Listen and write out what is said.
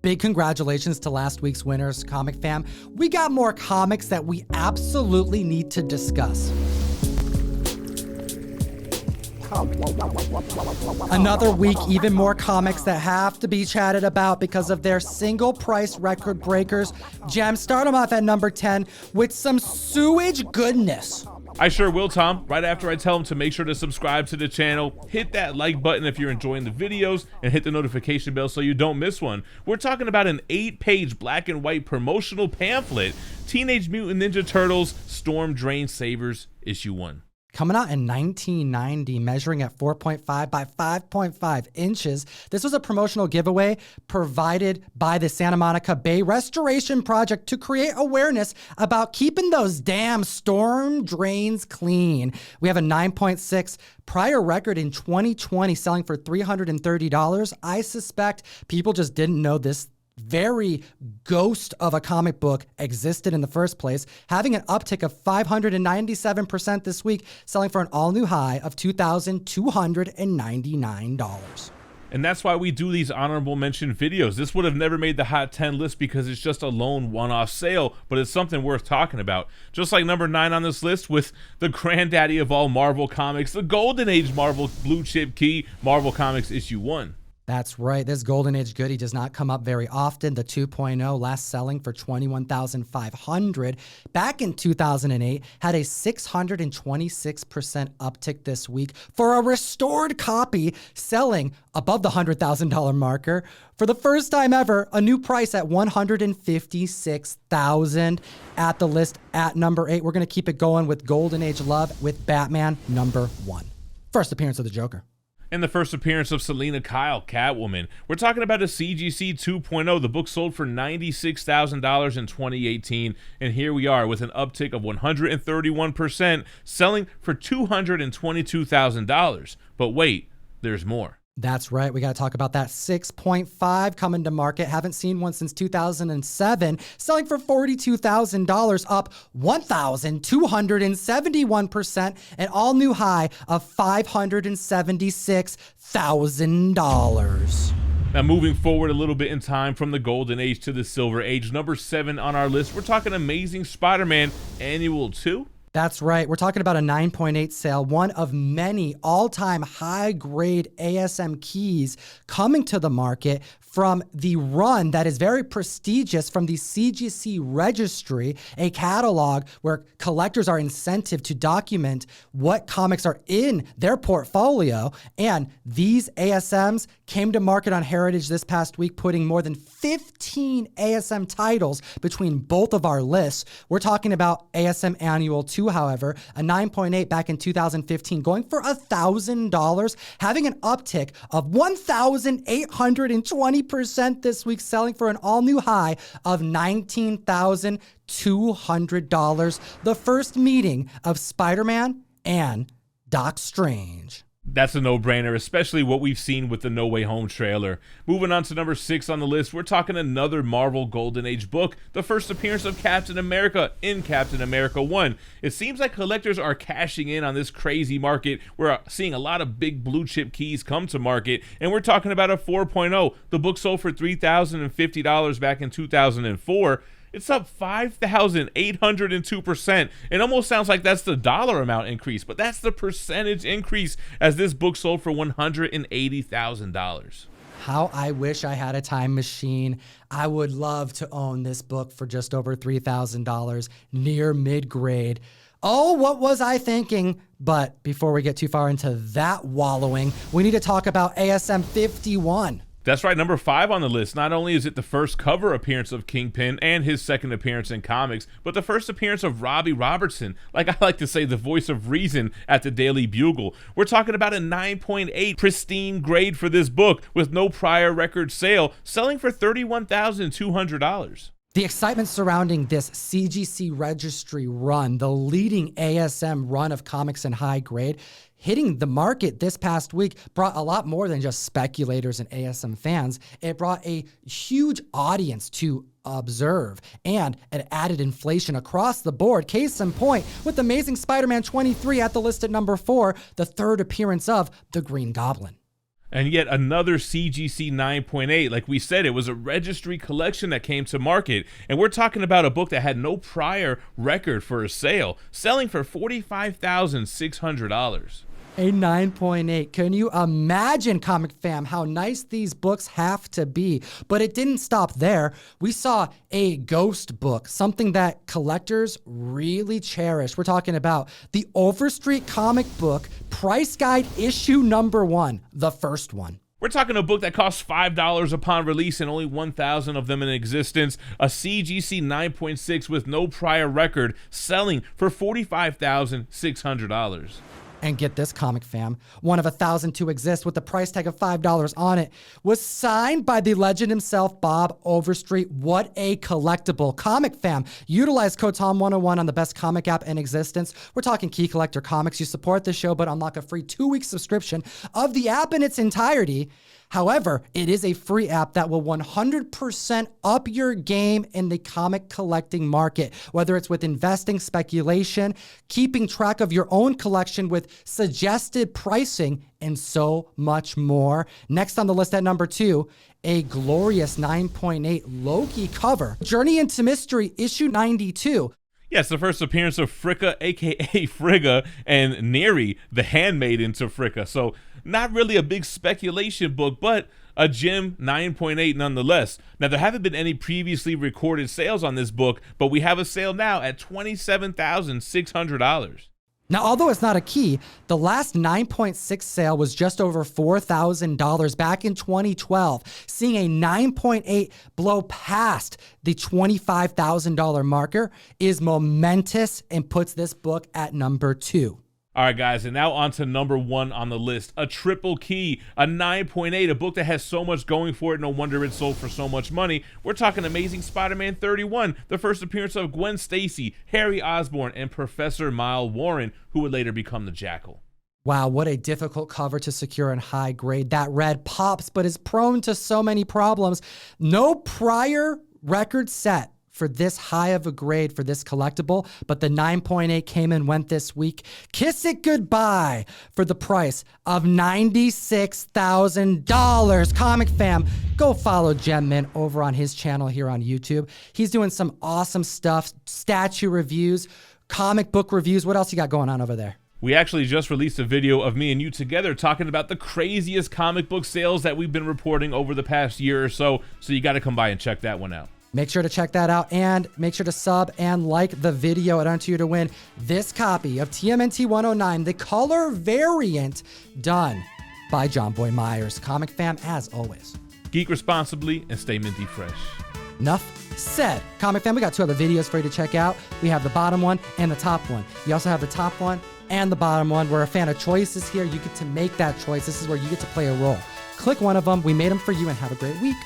Big congratulations to last week's winners, Comic Fam. We got more comics that we absolutely need to discuss. Another week, even more comics that have to be chatted about because of their single price record breakers. Jem, start them off at number 10 with some sewage goodness. I sure will, Tom. Right after I tell them to make sure to subscribe to the channel, hit that like button if you're enjoying the videos, and hit the notification bell so you don't miss one. We're talking about an 8-page black and white promotional pamphlet, Teenage Mutant Ninja Turtles Storm Drain Savers Issue 1. Coming out in 1990, measuring at 4.5 by 5.5 inches, this was a promotional giveaway provided by the Santa Monica Bay Restoration Project to create awareness about keeping those damn storm drains clean. We have a 9.6 prior record in 2020 selling for $330. I suspect people just didn't know this very ghost of a comic book existed in the first place, having an uptick of 597% this week, selling for an all-new high of $2,299. And that's why we do these honorable mention videos. This would have never made the Hot 10 list because it's just a lone one-off sale, but it's something worth talking about. Just like number 9 on this list with the granddaddy of all Marvel comics, the Golden Age Marvel Blue Chip Key, Marvel Comics Issue 1. That's right. This Golden Age goodie does not come up very often. The 2.0, last selling for $21,500 back in 2008, had a 626% uptick this week for a restored copy selling above the $100,000 marker. For the first time ever, a new price at $156,000 at the list at number 8. We're going to keep it going with Golden Age love with Batman number 1. First appearance of the Joker. And the first appearance of Selina Kyle, Catwoman. We're talking about a CGC 2.0. The book sold for $96,000 in 2018, and here we are with an uptick of 131%, selling for $222,000. But wait, there's more. That's right. We got to talk about that 6.5 coming to market. Haven't seen one since 2007. Selling for $42,000, up 1,271%, an all new high of $576,000. Now moving forward a little bit in time from the Golden Age to the Silver Age, number 7 on our list, we're talking Amazing Spider-Man Annual 2. That's right. We're talking about a 9.8 sale, one of many all-time high-grade ASM keys coming to the market from the run that is very prestigious from the CGC Registry, a catalog where collectors are incented to document what comics are in their portfolio. And these ASMs came to market on Heritage this past week, putting more than 15 ASM titles between both of our lists. We're talking about ASM Annual 2, however, a 9.8 back in 2015, going for $1,000, having an uptick of 1,820% this week, selling for an all-new high of $19,200. The first meeting of Spider-Man and Doc Strange. That's a no-brainer, especially what we've seen with the No Way Home trailer. Moving on to number 6 on the list, we're talking another Marvel Golden Age book, the first appearance of Captain America in Captain America 1. It seems like collectors are cashing in on this crazy market. We're seeing a lot of big blue chip keys come to market, and we're talking about a 4.0. The book sold for $3,050 back in 2004. It's up 5,802%. It almost sounds like that's the dollar amount increase, but that's the percentage increase as this book sold for $180,000. How I wish I had a time machine. I would love to own this book for just over $3,000, near mid-grade. Oh, what was I thinking? But before we get too far into that wallowing, we need to talk about ASM 51. That's right, number 5 on the list. Not only is it the first cover appearance of Kingpin and his second appearance in comics, but the first appearance of Robbie Robertson, like I like to say, the voice of reason at the Daily Bugle. We're talking about a 9.8 pristine grade for this book with no prior record sale, selling for $31,200. The excitement surrounding this CGC Registry run, the leading ASM run of comics in high grade, hitting the market this past week, brought a lot more than just speculators and ASM fans. It brought a huge audience to observe and an added inflation across the board. Case in point, with Amazing Spider-Man 23 at the list at number 4, the third appearance of the Green Goblin. And yet another CGC 9.8. Like we said, it was a registry collection that came to market. And we're talking about a book that had no prior record for a sale, selling for $45,600. A 9.8. Can you imagine, Comic Fam, how nice these books have to be? But it didn't stop there. We saw a ghost book, something that collectors really cherish. We're talking about the Overstreet comic book price guide issue number 1, the first one. We're talking a book that cost $5 upon release and only 1,000 of them in existence. A CGC 9.6 with no prior record, selling for $45,600. And get this, Comic Fam, one of 1,000 to exist with the price tag of $5 on it, was signed by the legend himself, Bob Overstreet. What a collectible. Comic Fam, utilize code TOM101 on the best comic app in existence. We're talking Key Collector Comics. You support the show, but unlock a free 2-week subscription of the app in its entirety. However, it is a free app that will 100% up your game in the comic collecting market, whether it's with investing, speculation, keeping track of your own collection with suggested pricing, and so much more. Next on the list at number 2, a glorious 9.8 Loki cover, Journey into Mystery, issue 92. Yes, the first appearance of Fricka, aka Frigga, and Neri, the handmaiden to Fricka. So not really a big speculation book, but a gem 9.8 nonetheless. Now, there haven't been any previously recorded sales on this book, but we have a sale now at $27,600. Now, although it's not a key, the last 9.6 sale was just over $4,000 back in 2012. Seeing a 9.8 blow past the $25,000 marker is momentous and puts this book at number 2. All right, guys, and now on to number 1 on the list, a triple key, a 9.8, a book that has so much going for it, no wonder it sold for so much money. We're talking Amazing Spider-Man 31, the first appearance of Gwen Stacy, Harry Osborn, and Professor Miles Warren, who would later become the Jackal. Wow, what a difficult cover to secure in high grade. That red pops, but is prone to so many problems. No prior record set for this high of a grade for this collectible, but the 9.8 came and went this week. Kiss it goodbye for the price of $96,000. Comic Fam, go follow Gem Mint over on his channel here on YouTube. He's doing some awesome stuff, statue reviews, comic book reviews. What else you got going on over there? We actually just released a video of me and you together talking about the craziest comic book sales that we've been reporting over the past year or so you got to come by and check that one out. Make sure to check that out and make sure to sub and like the video. I'd enter you to win this copy of TMNT109, the color variant done by John Boy Myers. Comic Fam, as always, geek responsibly and stay minty fresh. Enough said. Comic Fam, we got 2 other videos for you to check out. We have the bottom one and the top one. You also have the top one and the bottom one. We're a fan of choices here. You get to make that choice. This is where you get to play a role. Click one of them. We made them for you and have a great week.